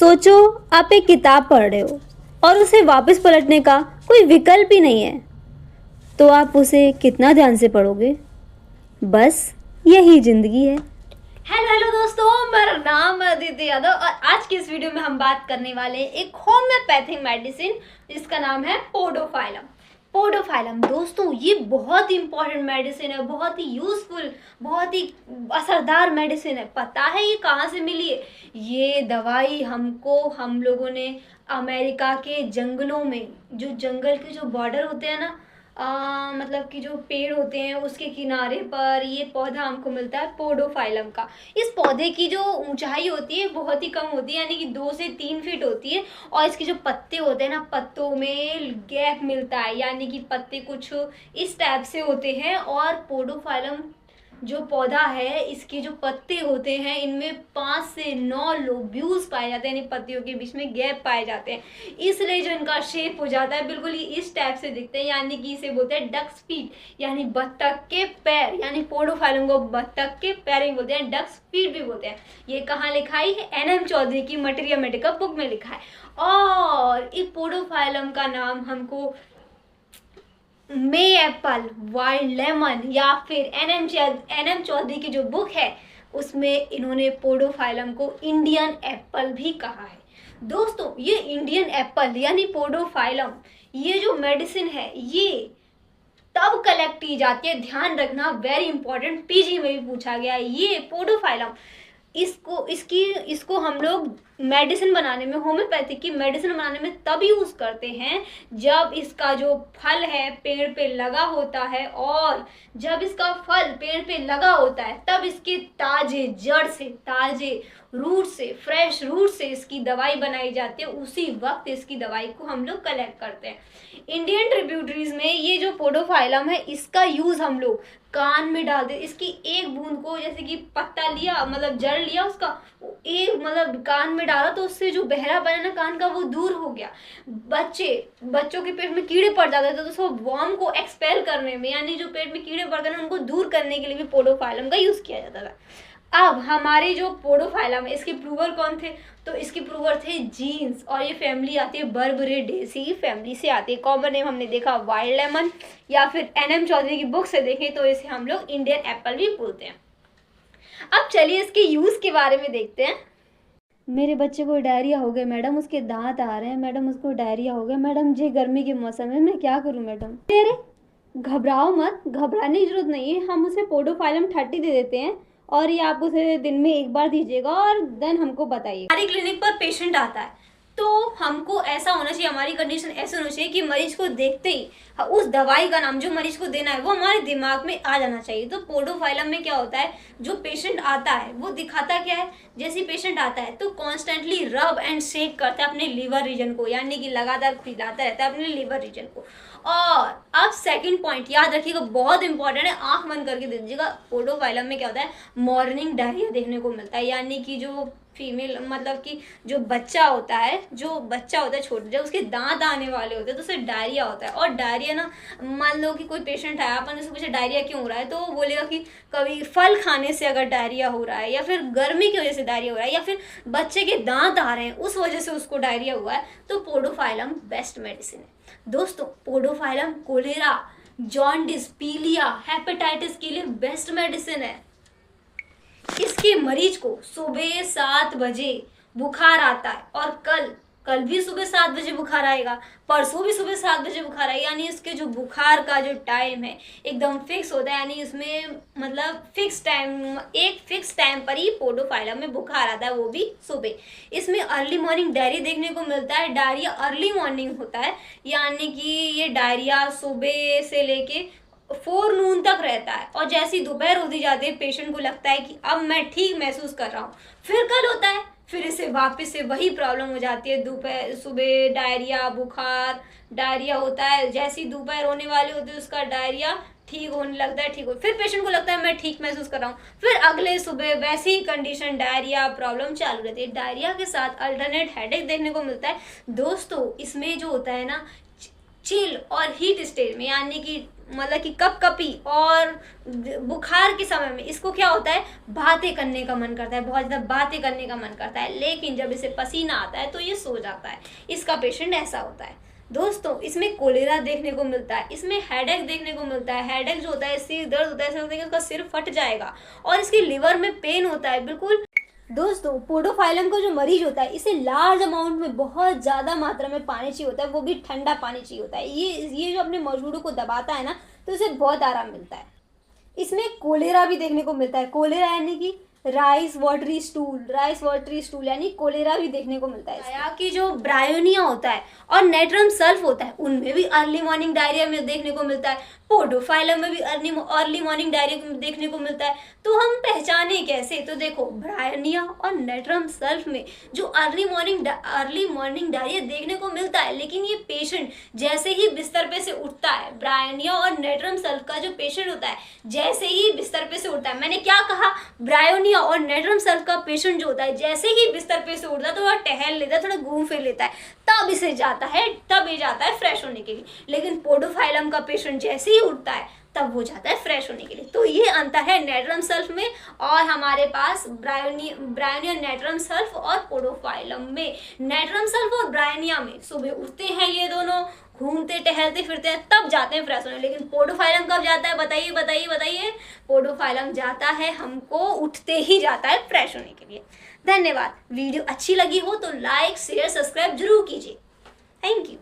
सोचो आप एक किताब पढ़ रहे हो और उसे वापस पलटने का कोई विकल्प ही नहीं है, तो आप उसे कितना ध्यान से पढ़ोगे। बस यही जिंदगी है। हेलो हेलो दोस्तों, मेरा नाम है अदिति यादव और आज की इस वीडियो में हम बात करने वाले हैं एक होम्योपैथिक मेडिसिन जिसका नाम है पोडोफाइलम। पोडोफाइलम दोस्तों ये बहुत ही इंपॉर्टेंट मेडिसिन है, बहुत ही यूजफुल, बहुत ही असरदार मेडिसिन है। पता है ये कहाँ से मिली है? ये दवाई हम लोगों ने अमेरिका के जंगलों में, जो जंगल के जो बॉर्डर होते हैं ना, मतलब कि जो पेड़ होते हैं उसके किनारे पर ये पौधा हमको मिलता है पोडोफाइलम का। इस पौधे की जो ऊंचाई होती है बहुत ही कम होती है, यानी कि 2 से 3 फीट होती है। और इसके जो पत्ते होते हैं ना, पत्तों में गैप मिलता है, यानी कि पत्ते कुछ इस टाइप से होते हैं। और पोडोफाइलम जो पौधा है, इसके जो पत्ते होते हैं इनमें 5 से 9 लोब्यूल्स पाए जाते हैं, यानी पत्तियों के बीच में गैप पाए जाते हैं। इसलिए जो इनका शेप हो जाता है बिल्कुल ही इस टाइप से दिखते हैं, यानी कि इसे बोलते हैं डक्स फीट, यानी बत्तख के पैर। यानी पोडोफाइलम को बत्तख के पैर भी बोलते हैं, डक्स फीट भी बोलते हैं। ये कहाँ लिखा है? NM चौधरी की मटेरिया मेडिका बुक में लिखा है। और इस पोडोफाइलम का नाम हमको मे एप्पल, वाइल्ड लेमन या फिर NM चौधरी की जो बुक है उसमें इन्होंने पोडोफाइलम को इंडियन एप्पल भी कहा है। दोस्तों ये इंडियन एप्पल यानी पोडोफाइलम, ये जो मेडिसिन है ये तब कलेक्ट की जाती है, ध्यान रखना, वेरी इंपॉर्टेंट, पीजी में भी पूछा गया है। ये पोडोफाइलम इसको हम लोग मेडिसिन बनाने में, होम्योपैथिक की मेडिसिन बनाने में तब यूज़ करते हैं जब इसका जो फल है पेड़ पे लगा होता है। और जब इसका फल पेड़ पे लगा होता है तब इसके ताजे जड़ से, ताजे रूट से, फ्रेश रूट से इसकी दवाई बनाई जाती है। उसी वक्त इसकी दवाई को हम लोग कलेक्ट करते हैं। इंडियन ट्रिब्यूटरीज में ये जो पोडोफाइलम है इसका यूज़ हम लोग कान में डाल दे। इसकी एक बूंद को, जैसे कि पत्ता लिया, मतलब जड़ लिया उसका, एक मतलब कान में डाला तो उससे जो बहरा बना ना कान का वो दूर हो गया। बच्चों के पेट में कीड़े पड़ जाते थे तो उसको वर्म को एक्सपेल करने में, यानी जो पेट में कीड़े पड़ते हैं उनको दूर करने के लिए भी पोडोफाइलम का यूज़ किया जाता था। अब हमारे जो पोडोफाइलम है इसके प्रूवर कौन थे? तो इसके प्रूवर थे जीन्स, और ये फैमिली आती है बर्बरेडेसी फैमिली से आती है। कॉमन नेम हमने देखा वाइल्ड लेमन, या फिर NM चौधरी की बुक से देखें तो इसे हम लोग इंडियन एप्पल भी बोलते हैं। अब चलिए इसके यूज़ के बारे में देखते हैं। मेरे बच्चे को डायरिया हो गया मैडम, उसके दांत आ रहे हैं मैडम, उसको डायरिया हो गया मैडम जी, गर्मी के मौसम में मैं क्या करूं मैडम। अरे घबराओ मत, घबराने की जरूरत नहीं है, हम उसे पोडोफाइलम 30 दे देते हैं और ये आप उसे दिन में एक बार दीजिएगा और देन हमको बताइए। हमारी क्लिनिक पर पेशेंट आता है तो हमको ऐसा होना चाहिए, हमारी कंडीशन ऐसे होनी चाहिए कि मरीज को देखते ही उस दवाई का नाम जो मरीज को देना है वो हमारे दिमाग में आ जाना चाहिए। तो पोडोफाइलम में क्या होता है, जो पेशेंट आता है वो दिखाता क्या है, जैसे पेशेंट आता है तो कॉन्स्टेंटली रब एंड शेक करता है अपने लीवर रीजन को, यानी कि लगातार खिलाता रहता है अपने लीवर रीजन को। और अब सेकंड पॉइंट याद रखिएगा, बहुत इंपॉर्टेंट है, आंख बंद करके दे दीजिएगा। पोडोफाइलम में क्या होता है, मॉर्निंग डायरिया देखने को मिलता है, यानी कि जो फीमेल, मतलब कि जो बच्चा होता है छोटे, जब उसके दांत आने वाले होते हैं तो उसे डायरिया होता है। और डायरिया ना, मान लो कि कोई पेशेंट है, अपन उससे पूछे डायरिया क्यों हो रहा है तो वो बोलेगा कि कभी फल खाने से अगर डायरिया हो रहा है, या फिर गर्मी की वजह से डायरिया हो रहा है, या फिर बच्चे के दांत आ रहे हैं उस वजह से उसको डायरिया हुआ है, तो पोडोफाइलम बेस्ट मेडिसिन है। दोस्तों पोडोफाइलम कोलेरा, जॉन्डिस, पीलिया, हेपेटाइटिस के लिए बेस्ट मेडिसिन है। इसके मरीज को सुबह 7 बजे बुखार आता है, और कल भी सुबह 7 बजे बुखार आएगा, परसों भी सुबह 7 बजे बुखार आएगा, यानी इसके जो बुखार का जो टाइम है एकदम फिक्स होता है, यानी इसमें मतलब एक फिक्स टाइम पर ही पोडोफाइलम में बुखार आता है, वो भी सुबह। इसमें अर्ली मॉर्निंग डायरिया देखने को मिलता है, डायरिया अर्ली मॉर्निंग होता है, यानी कि ये डायरिया सुबह से लेके 4 नून तक रहता है। और जैसी दोपहर होती जाती है पेशेंट को लगता है कि अब मैं ठीक महसूस कर रहा हूँ, फिर कल होता है, फिर इसे वापस से वही प्रॉब्लम हो जाती है। दोपहर सुबह डायरिया, बुखार, डायरिया होता है, जैसी दोपहर होने वाली होती है उसका डायरिया ठीक होने लगता है, ठीक हो, फिर पेशेंट को लगता है मैं ठीक महसूस कर रहा हूँ, फिर अगले सुबह वैसी ही कंडीशन, डायरिया प्रॉब्लम चालू रहती है। डायरिया के साथ अल्टरनेट हेडेक देखने को मिलता है। दोस्तों इसमें जो होता है ना, चिल और हीट स्टेज में, यानी कि मतलब कि कपकपी और बुखार के समय में इसको क्या होता है, बातें करने का मन करता है, बहुत ज़्यादा बातें करने का मन करता है, लेकिन जब इसे पसीना आता है तो ये सो जाता है। इसका पेशेंट ऐसा होता है। दोस्तों इसमें कोलेरा देखने को मिलता है, इसमें हेडेक देखने को मिलता है। हेडेक जो होता है, सिर दर्द होता है, ऐसा लगता है कि उसका सिर फट जाएगा, और इसके लिवर में पेन होता है बिल्कुल। दोस्तों पोडोफाइलम का जो मरीज होता है इसे लार्ज अमाउंट में, बहुत ज़्यादा मात्रा में पानी चाहिए होता है, वो भी ठंडा पानी चाहिए होता है। ये जो अपने मौजूदों को दबाता है ना, तो उसे बहुत आराम मिलता है। इसमें कोलेरा भी देखने को मिलता है। कोलेरा यानी कि राइस वाटरी स्टूल यानी कोलेरा भी देखने को मिलता है। या कि जो ब्रायोनिया होता है और नेट्रम सल्फ होता है, उनमें भी अर्ली मॉर्निंग डायरिया में देखने को मिलता है। पोडोफाइलम में भी अर्ली मॉर्निंग डायरिया देखने को मिलता है। तो हम पहचाने कैसे, तो देखो ब्रायोनिया और नेट्रम सल्फ में जो अर्ली मॉर्निंग डायरिया देखने को मिलता है, लेकिन ये पेशेंट जैसे ही बिस्तर पे से उठता है, ब्रायोनिया और नेट्रम सल्फ का जो पेशेंट होता है जैसे ही बिस्तर पे से उठता है, मैंने क्या कहा, ब्रायोनिया और नेट्रम सल्फ का पेशेंट जो होता है जैसे ही बिस्तर पे से उठता है तो वह टहल लेता है, थोड़ा घूम फिर लेता है, तब ये जाता है फ्रेश होने के लिए। लेकिन पोडोफाइलम का पेशेंट जैसे ही उठता है तब वो जाता है फ्रेश होने के लिए। तो ये अंतर है नेट्रम सल्फ में और हमारे पास ब्रायोनिया नेट्रम सल्फ और पोडोफाइलम में। नेट्रम सल्फ और ब्रायोनिया में सुबह उठते हैं ये दोनों, घूमते टहलते फिरते हैं, तब जाते हैं फ्रेश होने। लेकिन पोडोफाइलम कब जाता है, बताइए। पोडोफाइलम जाता है हमको उठते ही जाता है फ्रेश होने के लिए। धन्यवाद। वीडियो अच्छी लगी हो तो लाइक शेयर सब्सक्राइब जरूर कीजिए। Thank you.